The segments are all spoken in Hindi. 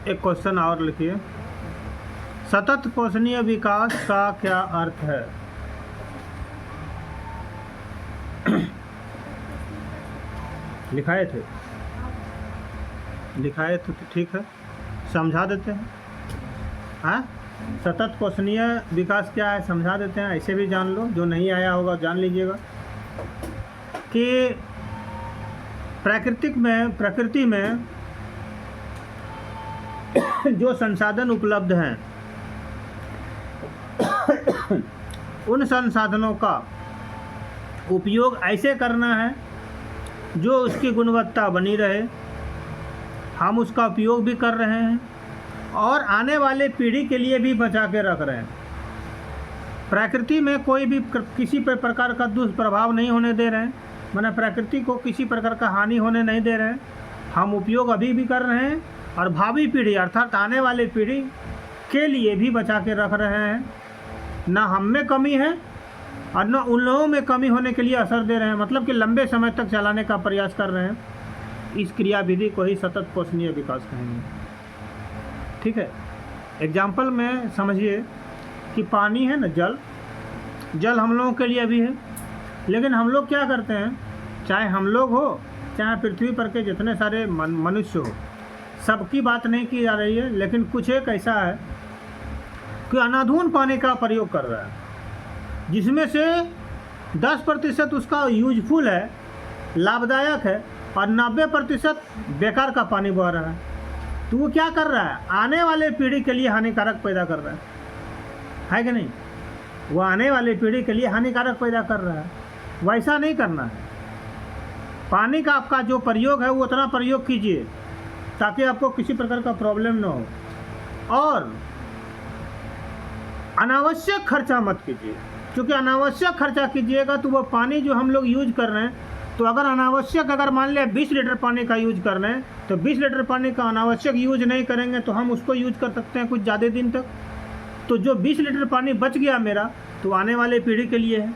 एक क्वेश्चन और लिखिए, सतत पोषणीय विकास का क्या अर्थ है? लिखाए थे तो ठीक है, समझा देते हैं। हाँ, सतत पोषणीय विकास क्या है समझा देते हैं, ऐसे भी जान लो, जो नहीं आया होगा जान लीजिएगा कि प्रकृति में जो संसाधन उपलब्ध हैं उन संसाधनों का उपयोग ऐसे करना है जो उसकी गुणवत्ता बनी रहे, हम उसका उपयोग भी कर रहे हैं और आने वाले पीढ़ी के लिए भी बचा के रख रहे हैं। प्रकृति में कोई भी किसी प्रकार का दुष्प्रभाव नहीं होने दे रहे हैं, माने प्रकृति को किसी प्रकार का हानि होने नहीं दे रहे हैं। हम उपयोग अभी भी कर रहे हैं और भावी पीढ़ी अर्थात आने वाली पीढ़ी के लिए भी बचा के रख रहे हैं। ना हम में कमी है और न उन लोगों में कमी होने के लिए असर दे रहे हैं, मतलब कि लंबे समय तक चलाने का प्रयास कर रहे हैं। इस क्रियाविधि को ही सतत पोषणीय विकास कहेंगे। ठीक है, एग्जाम्पल में समझिए कि पानी है ना, जल हम लोगों के लिए भी है, लेकिन हम लोग क्या करते हैं, चाहे हम लोग हो चाहे पृथ्वी पर के जितने सारे मनुष्य हो, सबकी बात नहीं की जा रही है, लेकिन कुछ एक ऐसा है कि अनाधून पानी का प्रयोग कर रहा है, जिसमें से 10% उसका यूजफुल है, लाभदायक है, और 90% बेकार का पानी बह रहा है। तो वो क्या कर रहा है, आने वाले पीढ़ी के लिए हानिकारक पैदा कर रहा है कि नहीं? वो आने वाली पीढ़ी के लिए हानिकारक पैदा कर रहा है। वैसा नहीं करना है। पानी का आपका जो प्रयोग है वो उतना प्रयोग कीजिए ताकि आपको किसी प्रकार का प्रॉब्लम ना हो, और अनावश्यक खर्चा मत कीजिए, क्योंकि अनावश्यक खर्चा कीजिएगा तो वो पानी जो हम लोग यूज कर रहे हैं, तो अगर अनावश्यक अगर मान लिया 20 लीटर पानी का यूज कर रहे हैं, तो 20 लीटर पानी का अनावश्यक यूज नहीं करेंगे तो हम उसको यूज कर सकते हैं कुछ ज़्यादा दिन तक। तो जो 20 लीटर पानी बच गया मेरा, तो आने वाले पीढ़ी के लिए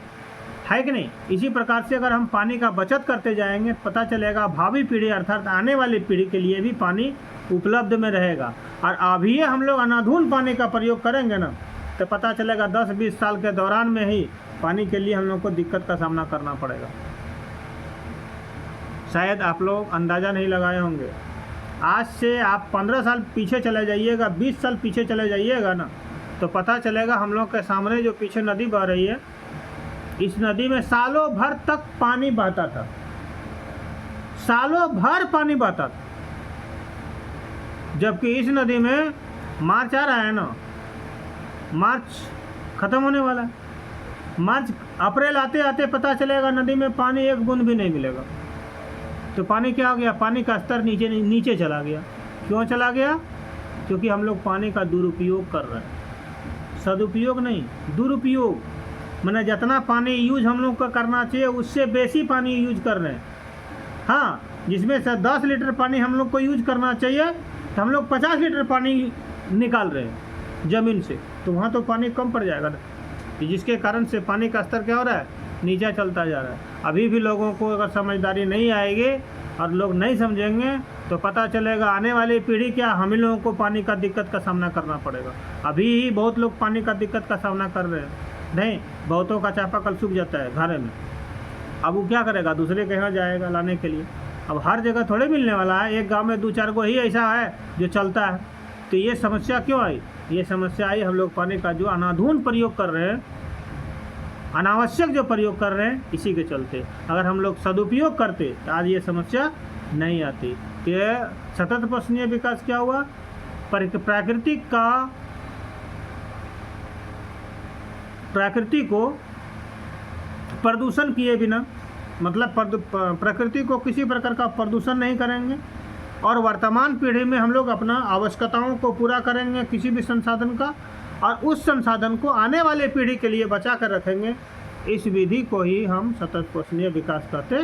है कि नहीं? इसी प्रकार से अगर हम पानी का बचत करते जाएंगे, पता चलेगा भावी पीढ़ी अर्थात आने वाली पीढ़ी के लिए भी पानी उपलब्ध में रहेगा। और अभी हम लोग अनाधून पानी का प्रयोग करेंगे ना, तो पता चलेगा 10-20 साल के दौरान में ही पानी के लिए हम लोग को दिक्कत का सामना करना पड़ेगा। शायद आप लोग अंदाज़ा नहीं लगाए होंगे। आज से आप 15 साल पीछे चले जाइएगा, 20 साल पीछे चले जाइएगा ना, तो पता चलेगा हम लोग के सामने जो पीछे नदी बह रही है, इस नदी में सालों भर तक पानी बहता था, सालों भर पानी बहता था। जबकि इस नदी में मार्च आ रहा है ना, मार्च ख़त्म होने वाला है, मार्च अप्रैल आते आते पता चलेगा नदी में पानी एक बूंद भी नहीं मिलेगा। तो पानी क्या हो गया, पानी का स्तर नीचे चला गया। क्यों चला गया? क्योंकि हम लोग पानी का दुरुपयोग कर रहे हैं, सदुपयोग नहीं, दुरुपयोग। मैंने जितना पानी यूज हम लोग का करना चाहिए उससे बेसी पानी यूज कर रहे हैं। हाँ, जिसमें से 10 लीटर पानी हम लोग को यूज करना चाहिए, तो हम लोग 50 लीटर पानी निकाल रहे हैं ज़मीन से, तो वहाँ तो पानी कम पड़ जाएगा ना, जिसके कारण से पानी का स्तर क्या हो रहा है, नीचे चलता जा रहा है। अभी भी लोगों को अगर समझदारी नहीं आएगी और लोग नहीं समझेंगे, तो पता चलेगा आने वाली पीढ़ी क्या, हम ही लोगों को पानी का दिक्कत का सामना करना पड़ेगा। अभी ही बहुत लोग पानी का दिक्कत का सामना कर रहे हैं, नहीं, बहुतों का चापाकल सूख जाता है घर में। अब वो क्या करेगा, दूसरे के यहाँ जाएगा लाने के लिए। अब हर जगह थोड़े मिलने वाला है, एक गांव में 2-4 को ही ऐसा है जो चलता है। तो ये समस्या क्यों आई? ये समस्या आई हम लोग पानी का जो अनाधून प्रयोग कर रहे हैं, अनावश्यक जो प्रयोग कर रहे हैं, इसी के चलते। अगर हम लोग सदुपयोग करते तो आज ये समस्या नहीं आती। तो सतत पोषणीय विकास क्या हुआ, प्रकृति को प्रदूषण किए बिना, मतलब प्रकृति को किसी प्रकार का प्रदूषण नहीं करेंगे, और वर्तमान पीढ़ी में हम लोग अपना आवश्यकताओं को पूरा करेंगे किसी भी संसाधन का, और उस संसाधन को आने वाले पीढ़ी के लिए बचा कर रखेंगे। इस विधि को ही हम सतत पोषणीय विकास कहते